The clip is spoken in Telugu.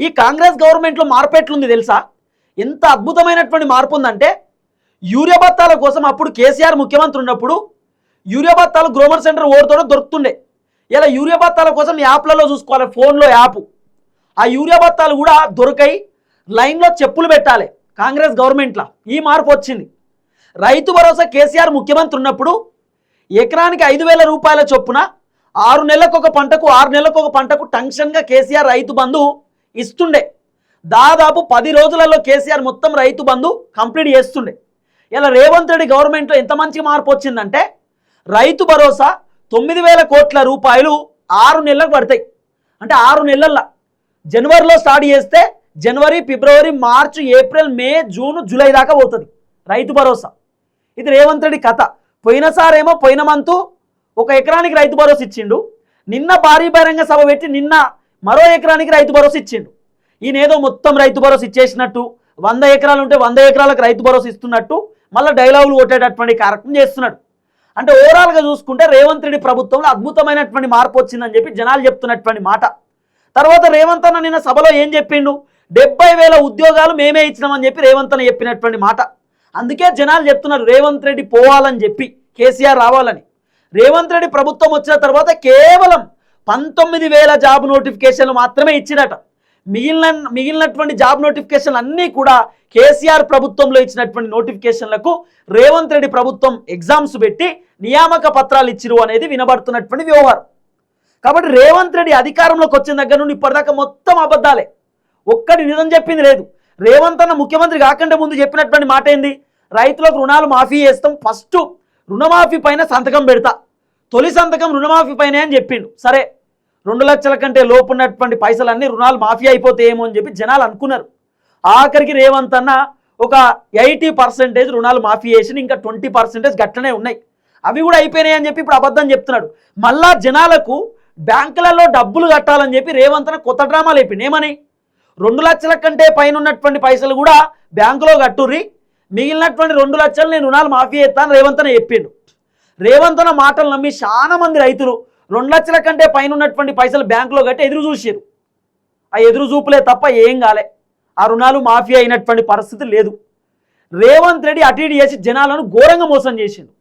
ఈ కాంగ్రెస్ గవర్నమెంట్లో మార్పు ఎట్లుంది తెలుసా? ఎంత అద్భుతమైనటువంటి మార్పు ఉందంటే, యూరియా బత్తాల కోసం అప్పుడు కేసీఆర్ ముఖ్యమంత్రి ఉన్నప్పుడు యూరియా బత్తాలు గ్రోమర్ సెంటర్ ఓడితోనే దొరుకుతుండే. ఇలా యూరియా బత్తాల కోసం యాప్లలో చూసుకోవాలి, ఫోన్లో యాప్. ఆ యూరియా బత్తాలు కూడా దొరకాయి, లైన్లో చెప్పులు పెట్టాలి కాంగ్రెస్ గవర్నమెంట్లో. ఈ మార్పు వచ్చింది. రైతు భరోసా కేసీఆర్ ముఖ్యమంత్రి ఉన్నప్పుడు ఎకరానికి 5,000 రూపాయల చొప్పున 6 నెలలకు ఒక పంటకు 6 నెలలకు ఒక పంటకు టెన్షన్గా కేసీఆర్ రైతు బంధు ఇస్తుండే. దాదాపు 10 రోజులలో కేసీఆర్ మొత్తం రైతు బంధు కంప్లీట్ చేస్తుండే. ఇలా రేవంత్ రెడ్డి గవర్నమెంట్లో ఎంత మంచి మార్పు వచ్చిందంటే, రైతు భరోసా 9,000 కోట్ల రూపాయలు 6 నెలలకు పడతాయి. అంటే 6 నెలల్లో జనవరిలో స్టార్ట్ చేస్తే జనవరి, ఫిబ్రవరి, మార్చి, ఏప్రిల్, మే, జూన్, జూలై దాకా పోతుంది రైతు భరోసా. ఇది రేవంత్ రెడ్డి కథ. పోయినసారేమో పోయిన మంతు 1 ఎకరానికి రైతు భరోసా ఇచ్చిండు. నిన్న భారీ బహిరంగ సభ పెట్టి నిన్న మరో ఎకరానికి రైతు భరోసా ఇచ్చిండు. ఈయనేదో మొత్తం రైతు భరోసా ఇచ్చేసినట్టు, 100 ఎకరాలు ఉంటే 100 ఎకరాలకు రైతు భరోసా ఇస్తున్నట్టు మళ్ళీ డైలాగులు కొట్టేటటువంటి కార్యక్రమం చేస్తున్నాడు. అంటే ఓవరాల్గా చూసుకుంటే రేవంత్ రెడ్డి ప్రభుత్వంలో అద్భుతమైనటువంటి మార్పు వచ్చిందని చెప్పి జనాలు చెప్తున్నటువంటి మాట. తర్వాత రేవంత్ అన్న నిన్న సభలో ఏం చెప్పిండు? 70,000 ఉద్యోగాలు మేమే ఇచ్చినామని చెప్పి రేవంత్ అన్న చెప్పినటువంటి మాట. అందుకే జనాలు చెప్తున్నారు రేవంత్ రెడ్డి పోవాలని చెప్పి, కేసీఆర్ రావాలని. రేవంత్ రెడ్డి ప్రభుత్వం వచ్చిన తర్వాత కేవలం 19,000 జాబ్ నోటిఫికేషన్లు మాత్రమే ఇచ్చినట. మిగిలినటువంటి జాబ్ నోటిఫికేషన్లు అన్నీ కూడా కేసీఆర్ ప్రభుత్వంలో ఇచ్చినటువంటి నోటిఫికేషన్లకు రేవంత్ రెడ్డి ప్రభుత్వం ఎగ్జామ్స్ పెట్టి నియామక పత్రాలు ఇచ్చిరు అనేది వినబడుతున్నటువంటి వ్యవహారం. కాబట్టి రేవంత్ రెడ్డి అధికారంలోకి వచ్చిన దగ్గర నుండి ఇప్పటిదాకా మొత్తం అబద్ధాలే, ఒక్కటి నిజం చెప్పింది లేదు. రేవంత్ అన్న ముఖ్యమంత్రి కాకుండా ముందు చెప్పినటువంటి మాట ఏంది? రైతులకు రుణాలు మాఫీ చేస్తాం, ఫస్ట్ రుణమాఫీ పైన సంతకం పెడతా, తొలి సంతకం రుణమాఫీ పైన అని చెప్పిండు. సరే, 2 లక్షల కంటే లోపు ఉన్నటువంటి పైసలన్నీ రుణాలు మాఫీ అయిపోతాయేమో అని చెప్పి జనాలు అనుకున్నారు. ఆఖరికి రేవంత్ అన్న ఒక 80% రుణాలు మాఫీ చేసి ఇంకా 20% గట్లనే ఉన్నాయి, అవి కూడా అయిపోయినాయి అని చెప్పి ఇప్పుడు అబద్ధం చెప్తున్నాడు. మళ్ళా జనాలకు బ్యాంకులలో డబ్బులు కట్టాలని చెప్పి రేవంత్ అన్న కొత్త డ్రామాలు అయిపోయింది. ఏమని? 2 లక్షల కంటే పైన ఉన్నటువంటి పైసలు కూడా బ్యాంకులో కట్టుర్రి, మిగిలినటువంటి 2 లక్షలు నేను రుణాలు మాఫీ చేస్తాను రేవంత్ అన్న చెప్పిండు. రేవంత్ అన్న మాటలు నమ్మి చాలా మంది రైతులు 2 లక్షల కంటే పైన ఉన్నటువంటి పైసలు బ్యాంకులో కట్టి ఎదురు చూసారు. ఆ ఎదురు చూపులే తప్ప ఏం కాలే, ఆ రుణాలు మాఫీ అయినటువంటి పరిస్థితి లేదు. రేవంత్ రెడ్డి అటు ఇటు చేసి జనాలను ఘోరంగా మోసం చేసిండు.